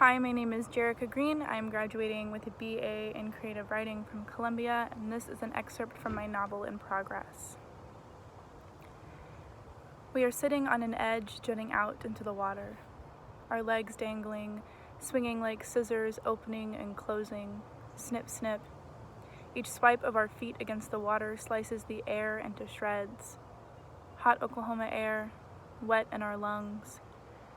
Hi, my name is Jerakah Greene. I'm graduating with a BA in Creative Writing from Columbia, and this is an excerpt from my novel in progress. We are sitting on an edge jutting out into the water, our legs dangling, swinging like scissors opening and closing, snip, snip. Each swipe of our feet against the water slices the air into shreds. Hot Oklahoma air, wet in our lungs.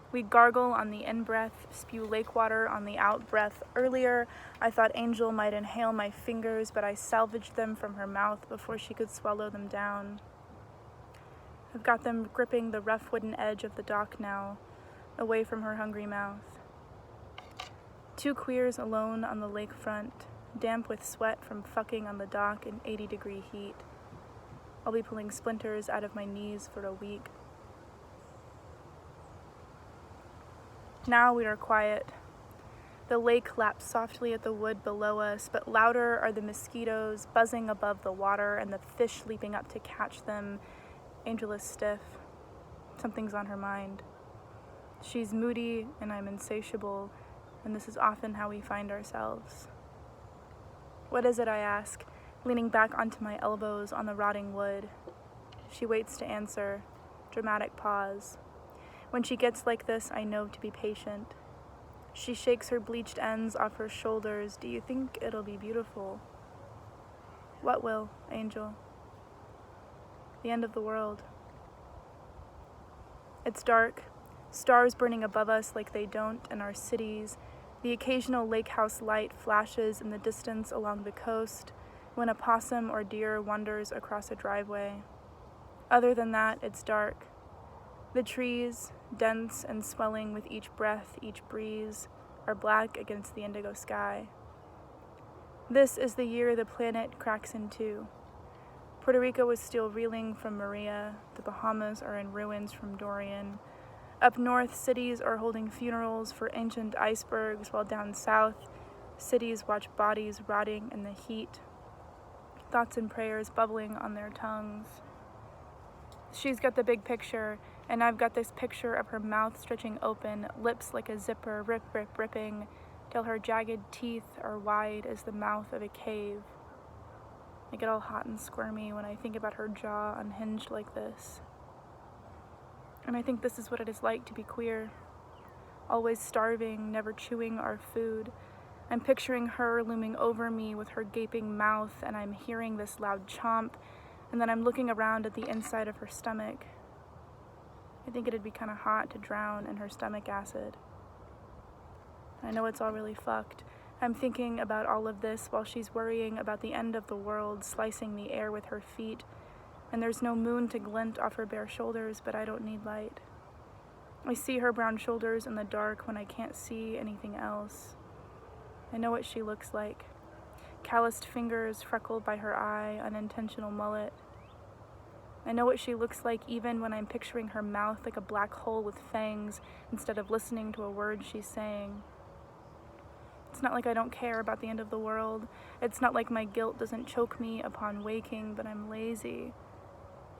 We gargle on the in-breath, spew lake water on the out-breath. Earlier, I thought Angel might inhale my fingers, but I salvaged them from her mouth before she could swallow them down. I've got them gripping the rough wooden edge of the dock now, away from her hungry mouth. Two queers alone on the lakefront, damp with sweat from fucking on the dock in 80-degree heat. I'll be pulling splinters out of my knees for a week. Now we are quiet. The lake laps softly at the wood below us, but louder are the mosquitoes buzzing above the water and the fish leaping up to catch them. Angel is stiff. Something's on her mind. She's moody and I'm insatiable, and this is often how we find ourselves. What is it, I ask, leaning back onto my elbows on the rotting wood. She waits to answer. Dramatic pause. When she gets like this, I know to be patient. She shakes her bleached ends off her shoulders. Do you think it'll be beautiful? What will, Angel? The end of the world. It's dark, stars burning above us like they don't in our cities. The occasional lake house light flashes in the distance along the coast when a possum or deer wanders across a driveway. Other than that, it's dark. The trees, dense and swelling with each breath, each breeze, are black against the indigo sky. This is the year the planet cracks in two. Puerto Rico is still reeling from Maria. The Bahamas are in ruins from Dorian. Up north, cities are holding funerals for ancient icebergs, while down south, cities watch bodies rotting in the heat, thoughts and prayers bubbling on their tongues. She's got the big picture, and I've got this picture of her mouth stretching open, lips like a zipper, rip, rip, ripping, till her jagged teeth are wide as the mouth of a cave. I get all hot and squirmy when I think about her jaw unhinged like this. And I think this is what it is like to be queer. Always starving, never chewing our food. I'm picturing her looming over me with her gaping mouth, and I'm hearing this loud chomp, and then I'm looking around at the inside of her stomach. I think it'd be kind of hot to drown in her stomach acid. I know it's all really fucked. I'm thinking about all of this while she's worrying about the end of the world, slicing the air with her feet, and there's no moon to glint off her bare shoulders, but I don't need light. I see her brown shoulders in the dark when I can't see anything else. I know what she looks like. Calloused fingers freckled by her eye, unintentional mullet. I know what she looks like even when I'm picturing her mouth like a black hole with fangs instead of listening to a word she's saying. It's not like I don't care about the end of the world. It's not like my guilt doesn't choke me upon waking, but I'm lazy.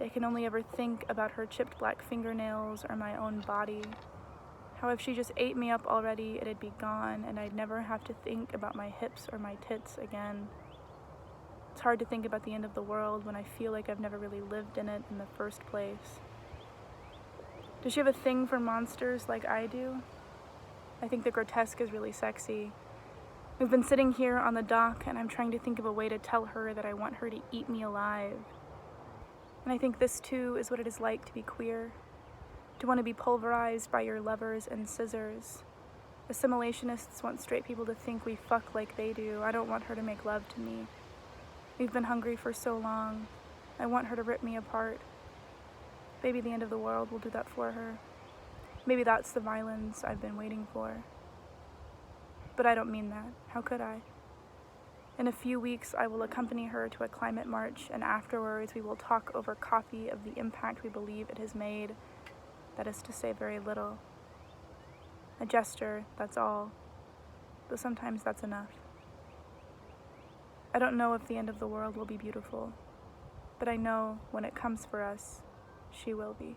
I can only ever think about her chipped black fingernails or my own body. How if she just ate me up already, it'd be gone, and I'd never have to think about my hips or my tits again. It's hard to think about the end of the world when I feel like I've never really lived in it in the first place. Does she have a thing for monsters like I do? I think the grotesque is really sexy. We've been sitting here on the dock, and I'm trying to think of a way to tell her that I want her to eat me alive. And I think this too is what it is like to be queer. To want to be pulverized by your levers and scissors. Assimilationists want straight people to think we fuck like they do. I don't want her to make love to me. We've been hungry for so long. I want her to rip me apart. Maybe the end of the world will do that for her. Maybe that's the violence I've been waiting for. But I don't mean that. How could I? In a few weeks, I will accompany her to a climate march, and afterwards we will talk over coffee of the impact we believe it has made. That is to say very little. A gesture, that's all. But sometimes that's enough. I don't know if the end of the world will be beautiful, but I know when it comes for us, she will be.